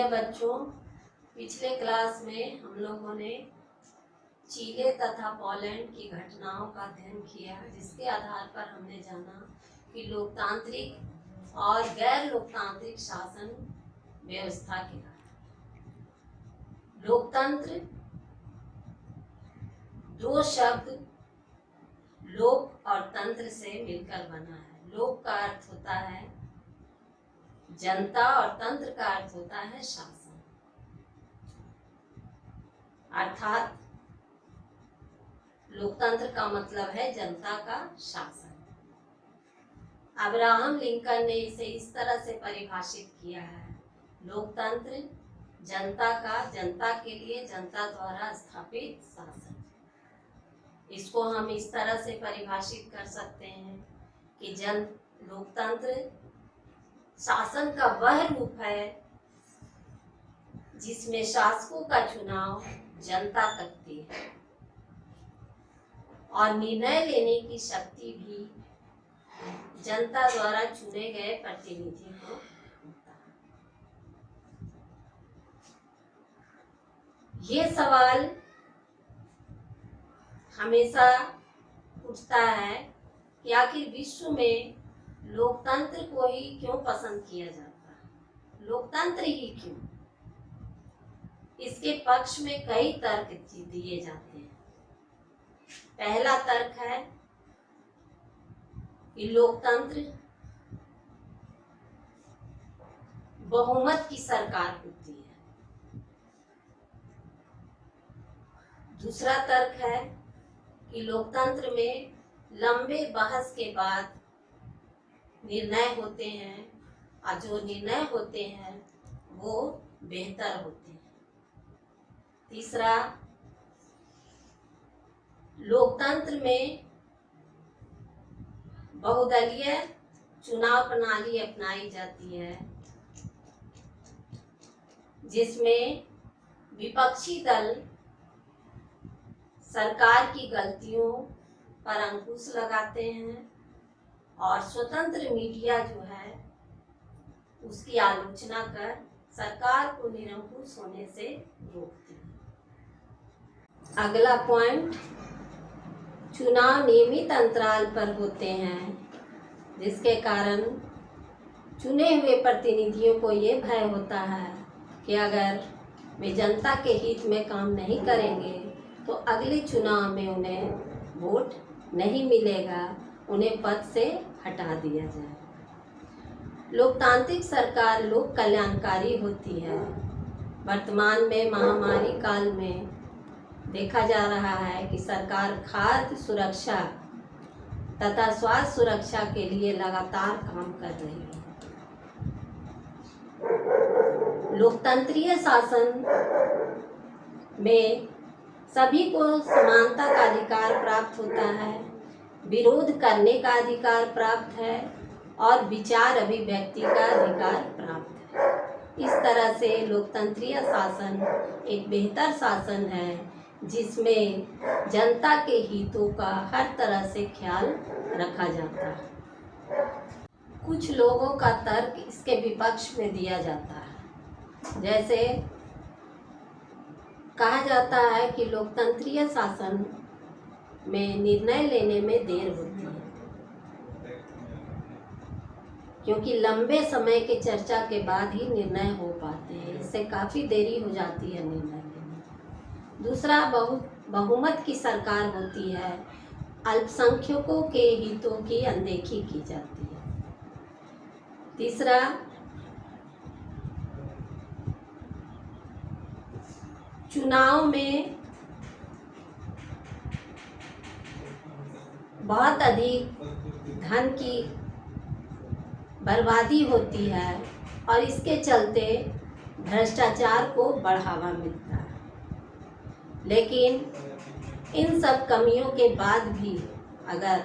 प्रिय बच्चों, पिछले क्लास में हम लोगों ने चीले तथा पोलैंड की घटनाओं का अध्ययन किया, जिसके आधार पर हमने जाना कि लोकतांत्रिक और गैर लोकतांत्रिक शासन व्यवस्था क्या है। लोकतंत्र दो शब्द लोक और तंत्र से मिलकर बना है। लोक का अर्थ होता है जनता और तंत्र का अर्थ होता है शासन, अर्थात लोकतंत्र का मतलब है जनता का शासन। अब्राहम लिंकन ने इसे इस तरह से परिभाषित किया है, लोकतंत्र जनता का, जनता के लिए जनता द्वारा स्थापित शासन। इसको हम इस तरह से परिभाषित कर सकते हैं कि लोकतंत्र शासन का वह रूप है जिसमें शासकों का चुनाव जनता करती है और निर्णय लेने की शक्ति भी जनता द्वारा चुने गए प्रतिनिधि को होता है। ये सवाल हमेशा उठता है कि आखिर विश्व में लोकतंत्र को ही क्यों पसंद किया जाता है, लोकतंत्र ही क्यों? इसके पक्ष में कई तर्क दिए जाते हैं। पहला तर्क है कि लोकतंत्र बहुमत की सरकार होती है। दूसरा तर्क है कि लोकतंत्र में लंबे बहस के बाद निर्णय होते हैं और जो निर्णय होते हैं वो बेहतर होते हैं। तीसरा, लोकतंत्र में बहुदलीय चुनाव प्रणाली अपनाई जाती है, जिसमें विपक्षी दल सरकार की गलतियों पर अंकुश लगाते हैं और स्वतंत्र मीडिया जो है उसकी आलोचना कर सरकार को निरंकुश होने से रोकती है। अगला पॉइंट, चुनाव नियमित अंतराल पर होते हैं, जिसके कारण चुने हुए प्रतिनिधियों को ये भय होता है कि अगर वे जनता के हित में काम नहीं करेंगे तो अगले चुनाव में उन्हें वोट नहीं मिलेगा, उन्हें पद से हटा दिया जाए। लोकतांत्रिक सरकार लोक कल्याणकारी होती है। वर्तमान में महामारी काल में देखा जा रहा है कि सरकार खाद्य सुरक्षा तथा स्वास्थ्य सुरक्षा के लिए लगातार काम कर रही है। लोकतंत्रीय शासन में सभी को समानता का अधिकार प्राप्त होता है, विरोध करने का अधिकार प्राप्त है और विचार अभिव्यक्ति का अधिकार प्राप्त है। इस तरह से लोकतंत्रीय शासन एक बेहतर शासन है जिसमें जनता के हितों का हर तरह से ख्याल रखा जाता है। कुछ लोगों का तर्क इसके विपक्ष में दिया जाता है, जैसे कहा जाता है कि लोकतंत्रीय शासन में निर्णय लेने में देर होती है, क्योंकि लंबे समय के चर्चा के बाद ही निर्णय हो पाते हैं। इससे काफ़ी देरी हो जाती है निर्णय लेने। दूसरा, बहुमत की सरकार होती है, अल्पसंख्यकों के हितों की अनदेखी की जाती है। तीसरा, चुनाव में बहुत अधिक धन की बर्बादी होती है और इसके चलते भ्रष्टाचार को बढ़ावा मिलता है। लेकिन इन सब कमियों के बाद भी अगर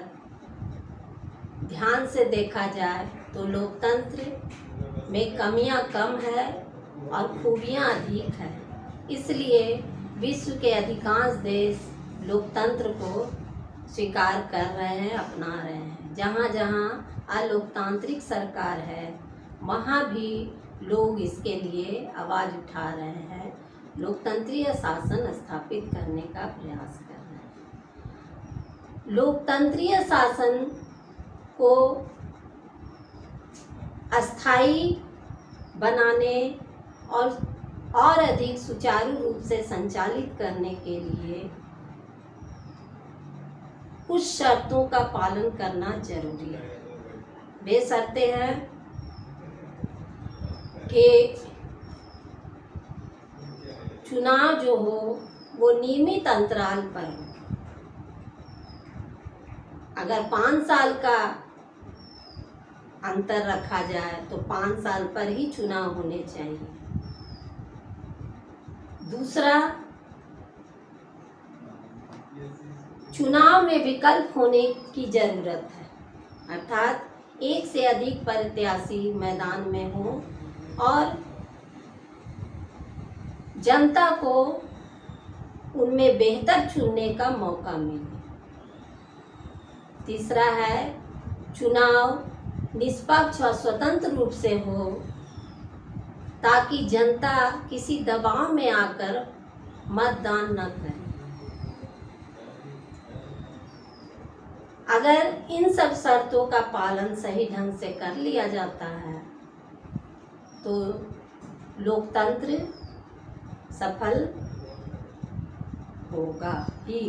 ध्यान से देखा जाए तो लोकतंत्र में कमियां कम है और खूबियां अधिक है। इसलिए विश्व के अधिकांश देश लोकतंत्र को स्वीकार कर रहे हैं, अपना रहे हैं। जहाँ जहाँ अलोकतांत्रिक सरकार है वहाँ भी लोग इसके लिए आवाज़ उठा रहे हैं, लोकतंत्रीय शासन स्थापित करने का प्रयास कर रहे हैं। लोकतंत्रीय शासन को अस्थायी बनाने और अधिक सुचारू रूप से संचालित करने के लिए कुछ शर्तों का पालन करना जरूरी है। वे शर्तें हैं कि चुनाव जो हो वो नियमित अंतराल पर हो। अगर 5 साल का अंतर रखा जाए तो 5 साल पर ही चुनाव होने चाहिए। दूसरा, चुनाव में विकल्प होने की जरूरत है, अर्थात एक से अधिक प्रत्याशी मैदान में हो और जनता को उनमें बेहतर चुनने का मौका मिले। तीसरा है, चुनाव निष्पक्ष और स्वतंत्र रूप से हो ताकि जनता किसी दबाव में आकर मतदान न करे। अगर इन सब शर्तों का पालन सही ढंग से कर लिया जाता है तो लोकतंत्र सफल होगा ही।